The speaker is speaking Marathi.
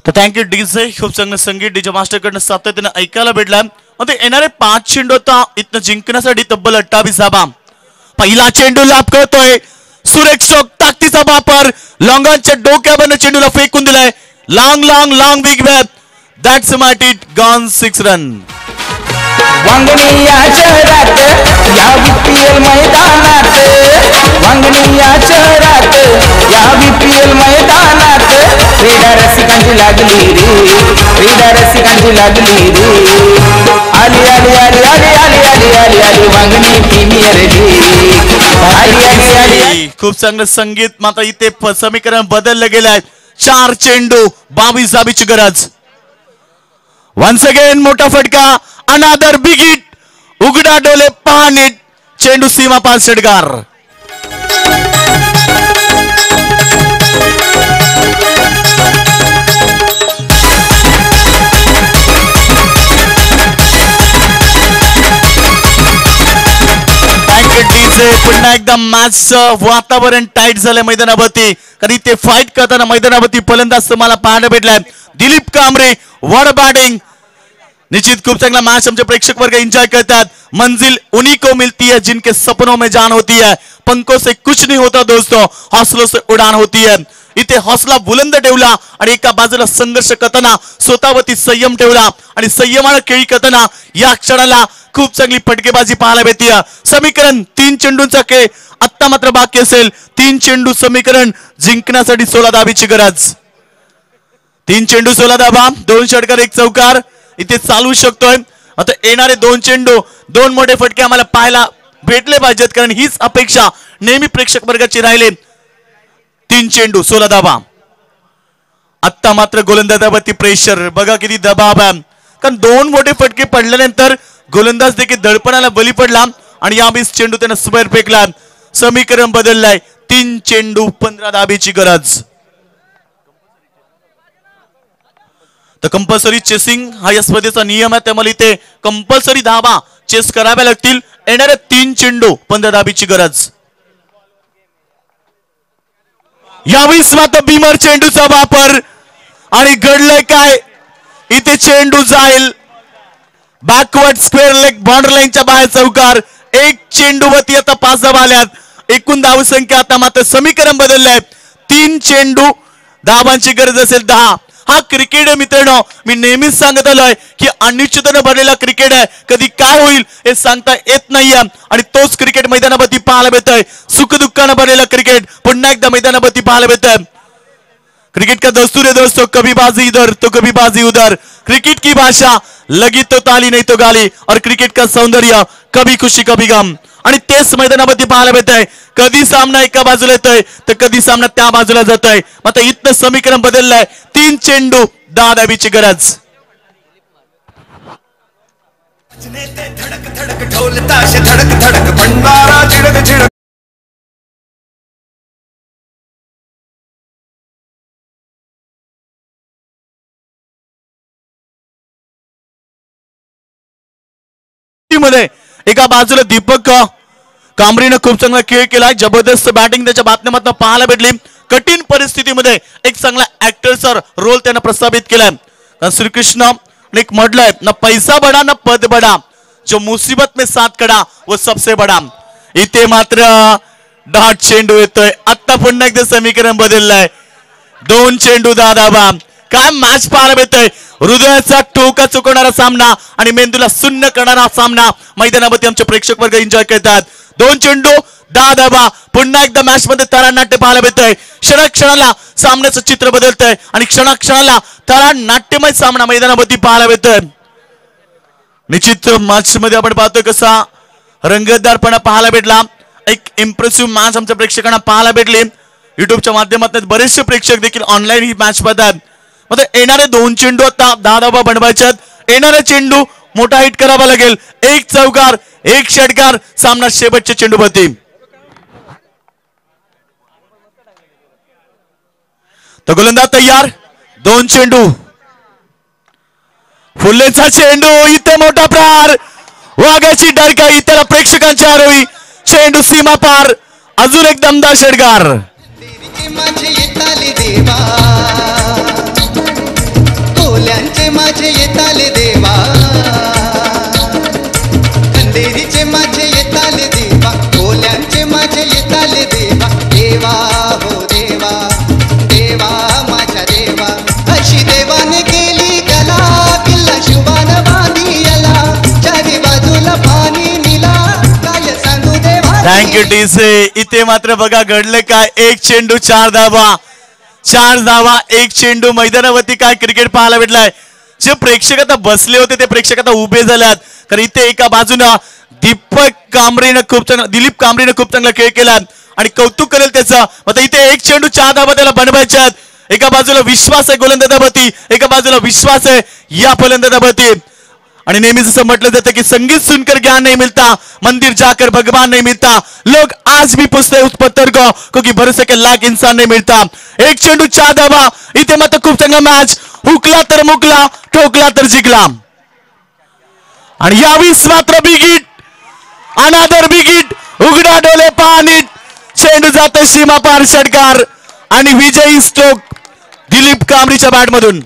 तर थँक्यू डीजे. खूप चांगलं संगीत डीजे मास्टर कडनं सातत्याने ऐकायला भेटलाय. मग येणारे 5 चेंडू आता इथनं जिंकण्यासाठी तब्बल 28 धावा. पहिला चेंडू लाभ करतोय सुरेख शॉक, ताकदीचा वापर, लॉंगांच्या डोक्यावरनं चेंडूला फेकून दिलाय. Long long long big bat, that's might it gone 6 run. Vangani या शहरात या बीपीएल मैदानात, वांगणी या शहरात या बीपीएल मैदानात क्रीडा रसिकांची लागली रे, क्रीडा रसिकांची लागली रे. आली आली आली आली आली आली आली आली वांगणी प्रीमियर लीग. आली आली आली. खूप चांगलं संगीत. मात्र इथे समीकरण बदललं गेलंय. 4 चेंडू 22 धाबीची गरज. वन्स अगेन मोठा फटका, अनादर बिग हिट, उघडा डोले पहा नीट, चेंडू सीमा पार षटकार. पुन्हा एकदा मॅच वातावरण टाईट झालंय मैदानावरती. कारण इथे फाईट करताना मैदानावरती फलंदाज तुम्हाला पाहायला भेटलाय दिलीप कांबरे. What batting. निश्चित खूप चांगला मॅच आमचे प्रेक्षक वर्ग एंजॉय करतात. मंजिल उन्हीं को मिलती है जिनके सपनों में जान होती है, पंखों से कुछ नहीं होता दोस्तों, हौसलों से उड़ान होती है. इथे हौसला बुलंद ठेवला आणि एका बाजूला संघर्ष करताना स्वतःवरती संयम ठेवला आणि संयमानं खेळी करताना या क्षणाला खूप चांगली फटकेबाजी पाहायला मिळते. समीकरण 3 चेंडूंचा खेळ आत्ता मात्र बाकी असेल. 3 चेंडू समीकरण जिंकण्यासाठी 16 धाबीची गरज. 3 चेंडू 16 धाबा, 2 षटकार 1 चौकार इथे चालू शकतोय. आता येणारे 2 चेंडू 2 मोठे फटके आम्हाला पाहायला भेटले पाहिजेत, कारण हीच अपेक्षा नेहमी प्रेक्षक वर्गाची राहिले. 3 चेंडू 16 धाबा. आत्ता मात्र गोलंदाजावरती प्रेशर बघा किती दबाव आहे, कारण 2 मोठे फटके पडल्यानंतर गोलंदाज देखील दडपणाला बली पडला आणि या 20 चेंडू त्यानं स्क्वेअर फेकला. समीकरण बदललाय. 3 चेंडू 15 धाबीची गरज. तर कंपल्सरी चेसिंग हा या स्पर्धेचा नियम आहे, त्यामुळे इथे कंपल्सरी धाबा चेस कराव्या लागतील. येणारे 3 चेंडू 15 धाबीची गरज. यावेळेस मात्र बीमर चेंडूचा वापर आणि घडलंय काय, इथे चेंडू जाईल बॅकवर्ड स्क्वेअर लेग बाउंड्री लाईनच्या बाहेर चौकार. 1 चेंडूवरती आता 5 धावा आल्यात. एकूण धावसंख्या आता मात्र समीकरण बदललंय. 3 चेंडू धावांची गरज असेल 10. हा क्रिकेट आहे मित्रांनो, मी नेहमीच सांगत आलोय की अनिश्चिततेने भरलेला क्रिकेट आहे. कधी काय होईल हे सांगता येत नाहीये आणि तोच क्रिकेट मैदानावरती पाहायला मिळतोय. सुखदुःखानं भरलेला क्रिकेट पुन्हा एकदा मैदानावरती पाहायला मिळतोय. क्रिकेट का दस्तूर है दोस्तों, कभी बाजी इधर तो कभी बाजी उधर. क्रिकेट की भाषा लगी तो ताली नहीं तो गाली, और क्रिकेट का सौंदर्य कभी खुशी कभी गम. आणि तेच मैदानावरती पाहायला मिळतंय. कधी सामना एका बाजूला येतोय तर कधी सामना त्या बाजूला जातोय. मात्र इथनं समीकरण बदललंय. 3 चेंडू 10 धाबीची गरज. मध्ये एका बाजूला दीपक कांबरीनं खूप चांगला खेळ केलाय. जबरदस्त बॅटिंग त्याच्या माध्यमातून पाहायला भेटली. कठीण परिस्थितीमध्ये एक चांगला ऍक्टरचा रोल त्यानं प्रस्थापित केलाय. श्रीकृष्ण एक म्हटलंय ना, पैसा बडा ना पद बडा, जो मुसीबत में साथ खडा वो सबसे बडा. इथे मात्र 10 चेंडू येतोय. आता पुन्हा एकदा समीकरण बदललंय. 2 चेंडू 10 धावा. काय मॅच पाहायला मिळतोय. हृदयाचा ठोका चुकवणारा सामना आणि मेंदूला सुन्न करणारा सामना मैदानावरती आमचे प्रेक्षक वर्ग एन्जॉय करतात. 2 चेंडू 10 धावा. पुन्हा एकदा मॅच मध्ये तारानाट्य पाहायला मिळतंय. क्षणाक्षणाला सामन्याचं चित्र बदलतंय आणि क्षणाक्षणाला तारानाट्यमय सामना मैदानावरती पाहायला मिळतोय. निश्चित मॅच मध्ये आपण पाहतोय कसा रंगतदारपणा पाहायला भेटला. एक इम्प्रेसिव्ह मॅच आमच्या प्रेक्षकांना पाहायला भेटली. युट्यूबच्या माध्यमातून बरेचसे प्रेक्षक देखील ऑनलाईन ही मॅच पाहतात. मग येणारे 2 चेंडू आता 10 धावा बनवायच्यात. येणारे चेंडू मोठा हिट करावा लागेल. 1 चौकार 1 षटकार. सामना शेवटच्या चेंडूवरती. तर गोलंदाज तयार. 2 चेंडू. फुल्लेचा चेंडू. इथे मोठा प्रहार. वाघाची डरकाई त्याला प्रेक्षकांच्या आरोही. चेंडू सीमा पार. अजून एक दमदार षटकार. देवा हो देवा देवा माझ्या देवा अशी देवाने केली कला किल्ला शुभान बांधी याला चारी बाजूला पाणी निला काय सांगू देवा थँक्यू टीसे. इथे मात्र बघा घडलं काय, एक चेंडू 4 धावा, 4 धावा 1 चेंडू. मैदानावरती काय क्रिकेट पाहायला भेटलाय. जे प्रेक्षक आता बसले होते ते प्रेक्षक आता उभे झाल्यात. तर इथे एका बाजूनं दिलीप कांबरेनं खूप चांगला खेळ केला आणि कौतुक करेल त्याचं. आता इथे 1 चेंडू 4 धावा त्याला बनवायच्यात. एका बाजूला विश्वास आहे गोलंदाजावरती, एका बाजूला विश्वास आहे या फलंदाजावरती. आणि नेहमीच असं म्हटलं जातं की संगीत सुनकर ज्ञान नहीं मिलता, मंदिर जाकर भगवान नहीं मिलता, लोग आज भी पूछते उस पत्थर को क्योंकि भरोसे के लाख इंसान नहीं मिलता. 1 चेंडू 4 धावा. इथे मात्र खूप चांगला मॅच. हुकला तर मुकला, ठोकला तर जिंकला. आणि यावीस मात्र बिगिट, अनादर बिगिट, उघडा डोले पाणी, चेंडू जातो सीमा पार षटकार आणि विजयी स्ट्रोक दिलीप कांबरेच्या बॅटमधून.